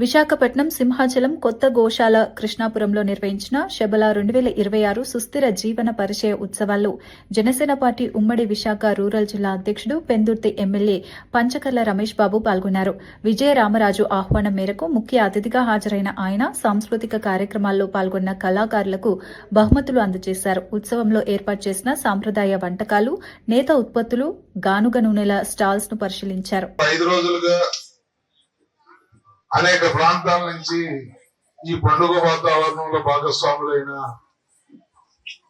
విశాఖపట్నం సింహాచలం కొత్త గోశాల కృష్ణాపురంలో నిర్వహించిన శబల 2026 సుస్థిర జీవన పరిచయ ఉత్సవాల్లో జనసేన పార్టీ ఉమ్మడి విశాఖ రూరల్ జిల్లా అధ్యక్షుడు పెందుర్తి ఎమ్మెల్యే పంచకర్ల రమేష్ బాబు పాల్గొన్నారు. విజయ రామరాజు ఆహ్వానం మేరకు ముఖ్య అతిథిగా హాజరైన ఆయన సాంస్కృతిక కార్యక్రమాల్లో పాల్గొన్న కళాకారులకు బహుమతులు అందజేశారు. ఉత్సవంలో ఏర్పాటు చేసిన సాంప్రదాయ వంటకాలు, నేత ఉత్పత్తులు, గానుగ నూనెల స్టాల్స్ ను పరిశీలించారు. అనేక ప్రాంతాల నుంచి ఈ పండుగ వాతావరణంలో భాగస్వాములైన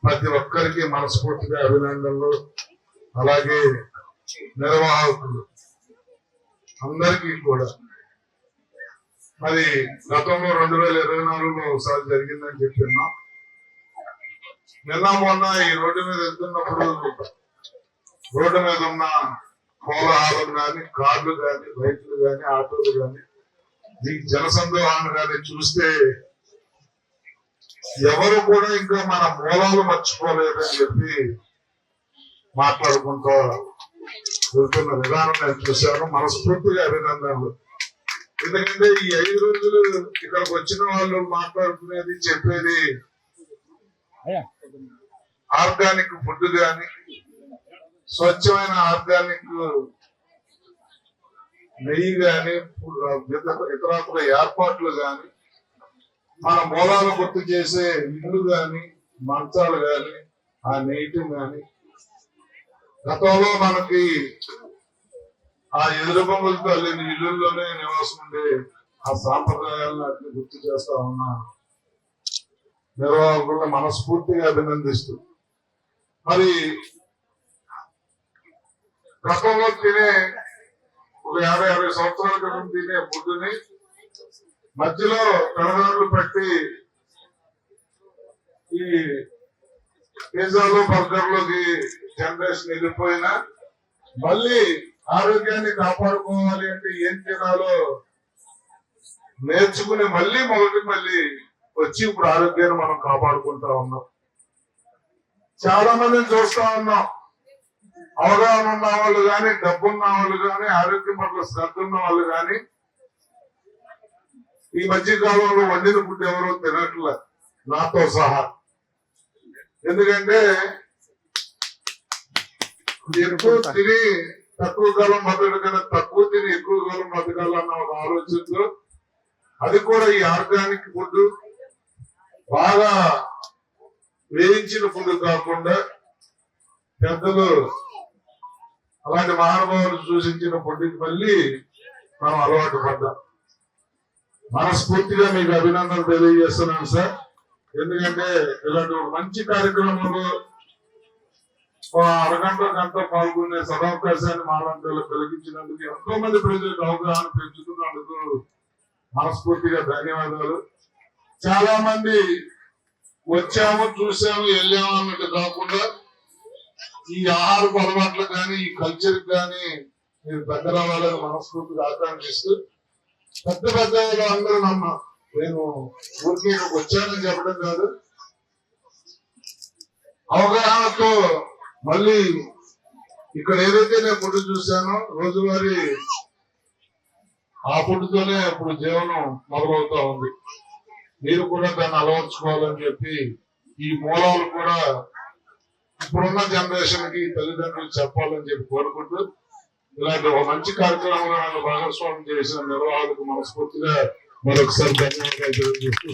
ప్రతి ఒక్కరికి మనస్ఫూర్తిగా అభినందనలు. అలాగే నిర్వాహకులు అందరికీ కూడా మరి గతంలో 2024లో ఒకసారి జరిగిందని చెప్పిన్నాం. నిన్న మొన్న ఈ రోడ్డు మీద వెళ్తున్నప్పుడు రోడ్డు మీద ఉన్న కోలాహలం కానీ, కార్లు కానీ, బైకులు కానీ, ఆటోలు కానీ, ఈ జనసందోహాన్ని కానీ చూస్తే ఎవరు కూడా ఇంకా మన మూలాలు మర్చిపోలేదని చెప్పి మాట్లాడుకుంటూ వెళ్తున్న విధానం నేను చూశాను. మనస్ఫూర్తిగా అభినందనలు. ఎందుకంటే ఈ 5 రోజులు ఇక్కడికి వచ్చిన వాళ్ళు మాట్లాడుకునేది, చెప్పేది ఆర్గానిక్ ఫుడ్ కానీ, స్వచ్ఛమైన ఆర్గానిక్ నెయ్యి గాని, ఇతరాత్ర ఏర్పాట్లు గాని, మన మూలాలు గుర్తు చేసే ఇల్లు గాని, మంచాలు గాని, ఆ నెయ్యి గాని, గతంలో మనకి ఆ ఎదురుబొమ్మలతో అల్లిన ఇళ్లలోనే నివాసం ఉండే ఆ సాంప్రదాయాలను అట్లా గుర్తు చేస్తా ఉన్నా నిర్వాహకులను మనస్ఫూర్తిగా అభినందిస్తూ, మరి గతంలో తినే ఒక 50 సంవత్సరాల క్రితం తినే ఫుడ్ని మధ్యలో కలగారులు పెట్టి ఈ పిజ్జాలు, బర్గర్లోకి జనరేషన్ వెళ్ళిపోయినా మళ్ళీ ఆరోగ్యాన్ని కాపాడుకోవాలి అంటే ఏం తినాలో నేర్చుకుని మళ్ళీ వచ్చి ఇప్పుడు ఆరోగ్యాన్ని మనం కాపాడుకుంటా ఉన్నాం. చాలా మందిని చూస్తా ఉన్నాం. అవగాహన ఉన్న వాళ్ళు కానీ, డబ్బున్న వాళ్ళు కానీ, ఆరోగ్యం పట్ల శ్రద్ధ ఉన్న వాళ్ళు కానీ ఈ మధ్య కాలంలో వండిన ఫుడ్ ఎవరో తినట్లే, నాతో సహా. ఎందుకంటే ఎక్కువ తిని తక్కువ కాలం బతకడం కన్నా తక్కువ తిని ఎక్కువ కాలం బతకాలన్న ఒక ఆలోచనతో, అది కూడా ఈ ఆర్గానిక్ ఫుడ్, బాగా వేయించిన ఫుడ్ కాకుండా పెద్దలు అలాంటి మహానుభావులు సూచించిన ఫుడ్కి మళ్ళీ మనం అలవాటు పడ్డాం. మనస్ఫూర్తిగా మీకు అభినందనలు తెలియజేస్తున్నాను సార్. ఎందుకంటే ఇలాంటి మంచి కార్యక్రమంలో అరగంట గంట పాల్గొనే సదవకాశాన్ని మాలాంటి కలిగించినందుకు, ఎంతో మంది ప్రజలకు అవగాహన పెంచుతున్నందుకు మనస్ఫూర్తిగా ధన్యవాదాలు. చాలా మంది వచ్చాము, చూసాము, వెళ్ళాము అన్నట్టు కాకుండా ఈ ఆహారపు అలవాట్లు కానీ, ఈ కల్చర్ కానీ మీరు పెద్ద రావాలని మనస్ఫూర్తిగా ఆకాంక్షిస్తూ, పెద్ద అందరూ నేను ఊరికి ఇక్కడికి వచ్చానని చెప్పడం కాదు, అవగాహనతో మళ్ళీ ఇక్కడ ఏదైతే నేను ఫుడ్ చూశానో రోజువారీ ఆ ఫుడ్తోనే ఇప్పుడు జీవనం మొదలవుతా ఉంది. మీరు కూడా దాన్ని అలవర్చుకోవాలని చెప్పి ఈ మూలాలు కూడా ఇప్పుడున్న జనరేషన్ కి తల్లిదండ్రులు చెప్పాలని చెప్పి కోరుకుంటూ, ఇలాంటి ఒక మంచి కార్యక్రమంలో నన్ను భాగస్వామ్యం చేసిన నిర్వాహకులకు మనస్ఫూర్తిగా మరొకసారి ధన్యవాదాలు తెలియజేస్తూ